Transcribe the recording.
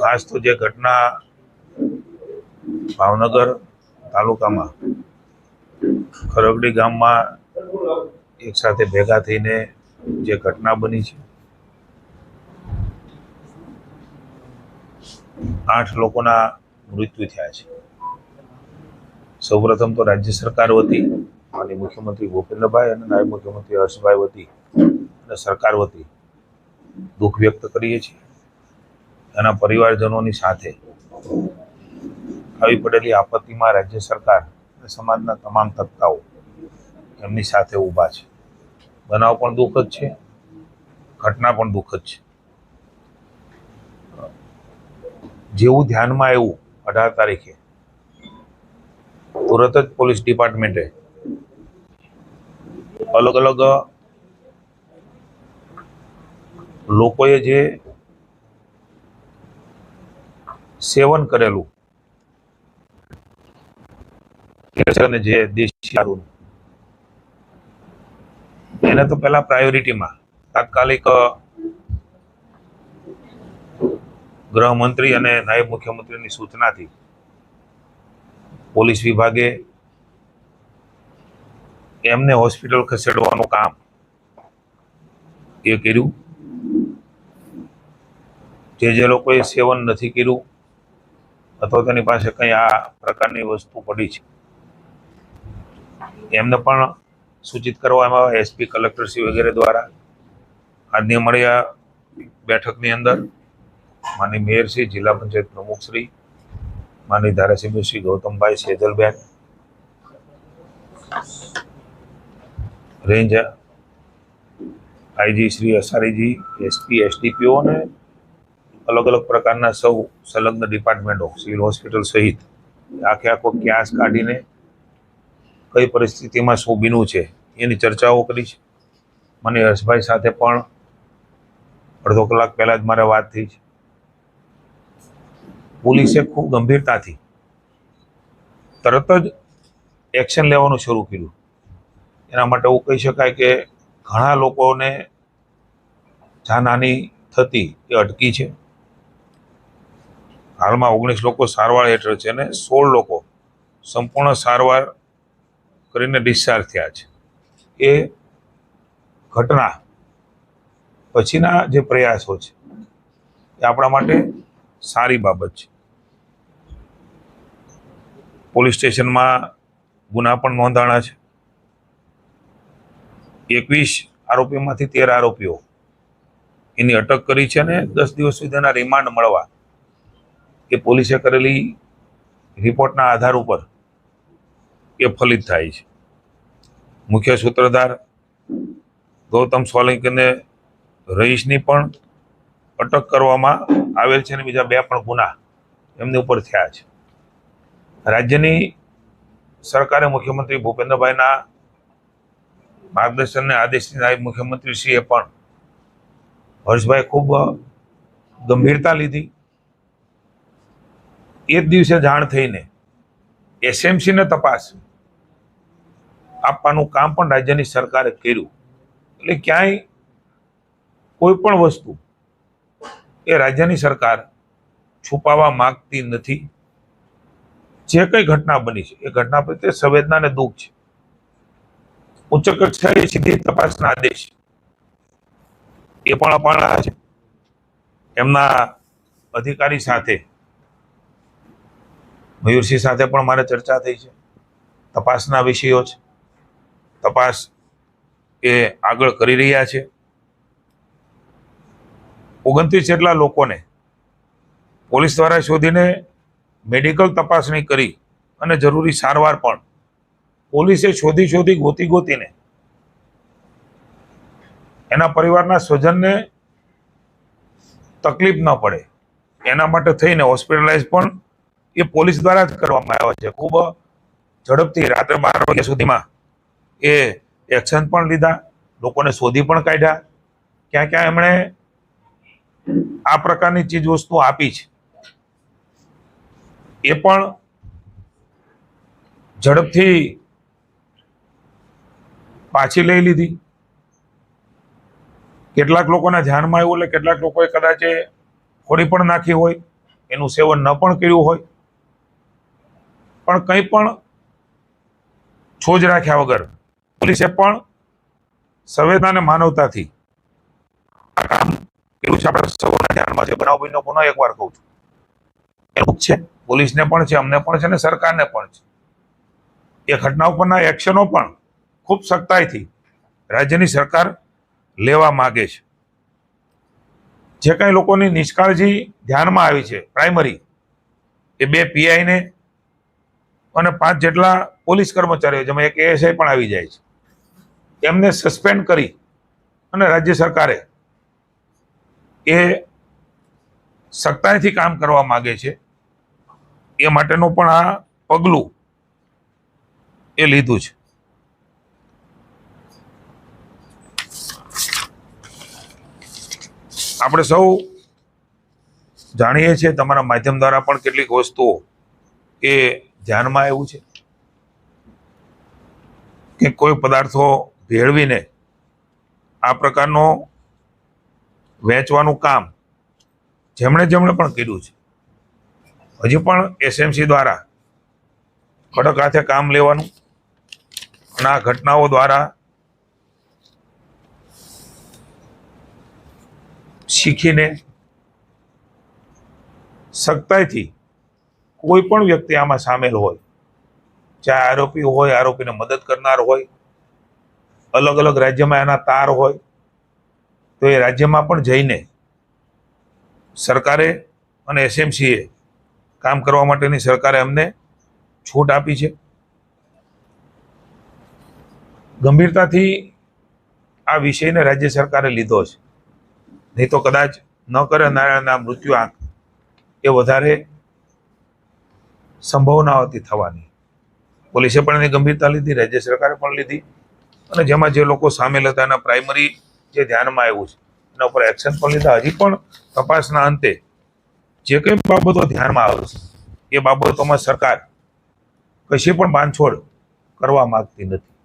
ખાસ તો જે ઘટના ભાવનગર તાલુકામાં ખરગડી ગામમાં એક સાથે ભેગા થઈને જે ઘટના બની છે, 8 લોકોના મૃત્યુ થયા છે. સૌપ્રથમ તો રાજ્ય સરકાર વતી માનનીય મુખ્યમંત્રી ભૂપેન્દ્રભાઈ અને નાયબ મુખ્યમંત્રી હર્ષભાઈ વતી અને સરકાર વતી દુઃખ વ્યક્ત કરીએ છીએ. એના પરિવારજનોની સાથે આવી પડેલી આપત્તિમાં રાજ્ય સરકાર અને સમાજના તમામ તબક્કાઓ એમની સાથે ઊભા છે. બનાવ પણ દુઃખદ છે, ઘટના પણ દુઃખદ છે. જેવું ધ્યાનમાં આવ્યું 18 તારીખે તુરત જ પોલીસ ડિપાર્ટમેન્ટે અલગ અલગ લોકોએ જે સેવન કરેલું અને જે દેશી દારૂ એને તો પહેલા પ્રાયોરિટીમાં તાત્કાલિક ગૃહમંત્રી અને નાયબ મુખ્યમંત્રીની સૂચનાથી પોલીસ વિભાગે એમને હોસ્પિટલ ખસેડવાનું કામ એ કર્યું. જે લોકોએ સેવન નથી કર્યું અથવા તેની પાસે કંઈ આ પ્રકારની વસ્તુ પડી છે એમને પણ સૂચિત કરવામાં આવે. એસપી, કલેક્ટરશ્રી વગેરે દ્વારા આજની મળ્યા બેઠકની અંદર માનનીય મેયરશ્રી, જિલ્લા પંચાયત પ્રમુખશ્રી, માનનીય ધારાસભ્ય શ્રી ગૌતમભાઈ સેજલબેન, રેન્જ આઈજી શ્રી અસારીજી, એસપી, એસડીપીઓ અને અલગ અલગ પ્રકારના સૌ સંલગ્ન ડિપાર્ટમેન્ટો, સિવિલ હોસ્પિટલ સહિત આખો ક્યાસ કાઢીને કઈ પરિસ્થિતિમાં શું બીનું છે એની ચર્ચાઓ કરી છે. મને હર્ષભાઈ સાથે પણ અડધો કલાક પહેલા જ મારે વાત થઈ છે. પોલીસે ખૂબ ગંભીરતાથી તરત જ એક્શન લેવાનું શરૂ કર્યું. એના માટે એવું કહી શકાય કે ઘણા લોકોને જાનહાનિ થતી એ અટકી છે. હાલમાં 19 લોકો સારવાર હેઠળ છે અને 16 લોકો સંપૂર્ણ સારવાર કરીને ડિસ્ચાર્જ થયા છે. એ ઘટના પછીના જે પ્રયાસો છે એ આપણા માટે સારી બાબત છે. પોલીસ સ્ટેશનમાં ગુના પણ નોંધાણા છે. 21 આરોપીમાંથી 13 આરોપીઓ એની અટક કરી છે અને 10 દિવસ સુધીના રિમાન્ડ મળવા એ પોલીસે કરેલી રિપોર્ટના આધાર ઉપર એ ફલિત થાય છે. મુખ્ય સૂત્રધાર ગૌતમ સોલંકીને રહીશની પણ અટક કરવામાં આવેલ છે અને બીજા 2 પણ ગુના એમની ઉપર થયા છે. રાજ્યની સરકારે મુખ્યમંત્રી ભૂપેન્દ્રભાઈના માર્ગદર્શન અને આદેશથી નાયબ મુખ્યમંત્રીશ્રીએ પણ હર્ષભાઈ ખૂબ ગંભીરતા લીધી. એ જ દિવસે જાણ થઈને એસએમસીને તપાસ આપવાનું કામ પણ રાજ્યની સરકારે કર્યું. એટલે ક્યાંય કોઈ પણ વસ્તુ એ રાજ્યની સરકાર છુપાવવા માંગતી નથી. જે કઈ ઘટના બની છે એ ઘટના પ્રત્યે સંવેદના અને દુઃખ છે. ઉચ્ચ કક્ષાએ સીધી તપાસના આદેશ એ પણ અપાણા છે. એમના અધિકારી સાથે મયુરસિંહ સાથે પણ મારે ચર્ચા થઈ છે. તપાસના વિષયો છે, તપાસ એ આગળ કરી રહ્યા છે. 29 જેટલા લોકોને પોલીસ દ્વારા શોધીને મેડિકલ તપાસણી કરી અને જરૂરી સારવાર પણ પોલીસે શોધી ગોતીને એના પરિવારના સ્વજનને તકલીફ ન પડે એના માટે થઈને હોસ્પિટલાઇઝ પણ એ પોલીસ દ્વારા જ કરવામાં આવ્યો છે. ખૂબ ઝડપથી રાત્રે 12 વાગ્યા સુધીમાં એ એક્શન પણ લીધા, લોકોને શોધી પણ કાઢ્યા. ક્યાં ક્યાં એમણે આ પ્રકારની ચીજ વસ્તુ આપી છે એ પણ ઝડપથી પાછી લઈ લીધી. કેટલાક લોકોના ધ્યાનમાં આવ્યું એટલે કેટલાક લોકોએ કદાચ ફોડી પણ નાખી હોય. એનું સેવન ન પણ કર્યું હોય, પણ કંઈ પણ છોજ રાખ્યા વગર પોલીસે પણ સંવેદના અને માનવતાથી આ કામ કર્યું છે. આપણે સૌના ધ્યાનમાં છે. બનાવ બન્યો પુનઃ એકવાર કહું છું, એવું છે, પોલીસને પણ છે, અમને પણ છે અને સરકારને પણ છે. એ ઘટના ઉપરના એક્શનો પણ ખૂબ સખ્તાઈથી રાજ્યની સરકાર લેવા માંગે છે. જે કાંઈ લોકોની નિષ્કાળજી ધ્યાનમાં આવી છે, પ્રાઇમરી એ 2 PI ને અને 5 જેટલા પોલીસ કર્મચારીઓ, જેમાં એક ASI પણ આવી જાય છે, એમને સસ્પેન્ડ કરી અને રાજ્ય સરકારે એ સખ્તાઈથી કામ કરવા માંગે છે. એ માટેનું પણ આ પગલું એ લીધું છે. આપણે સૌ જાણીએ છીએ, તમારા માધ્યમ દ્વારા પણ કેટલીક વસ્તુઓ એ ધ્યાનમાં આવ્યું છે કે કોઈ પદાર્થો ભેળવીને આ પ્રકારનો વેચવાનું કામ જેમણે પણ કર્યું છે, હજી પણ SMC દ્વારા કડક હાથે કામ લેવાનું અને આ ઘટનાઓ દ્વારા શીખીને સખ્તાઈથી કોઈ પણ વ્યક્તિ આમાં સામેલ હોય, ચાહે આરોપી હોય, આરોપીને મદદ કરનાર હોય, અલગ અલગ રાજ્યમાં એના તાર હોય, તો એ રાજ્યમાં પણ જઈને સરકારે અને SMCએ કામ કરવા માટેની સરકારે અમને છૂટ આપી છે. ગંભીરતાથી આ વિષયને રાજ્ય સરકારે લીધો છે, નહીં તો કદાચ ન કરે નારાયણના મૃત્યુ આંક એ વધારે સંભાવનાઓથી થવાની. પોલીસે પણ એની ગંભીરતા લીધી, રાજ્ય સરકારે પણ લીધી, અને જેમાં જે લોકો સામેલ હતા એના પ્રાઇમરી જે ધ્યાનમાં આવ્યું છે એના ઉપર એક્શન પણ લીધા. હજી પણ તપાસના અંતે જે કંઈ બાબતો ધ્યાનમાં આવશે એ બાબતોમાં સરકાર કશી પણ બાંધછોડ કરવા માંગતી નથી.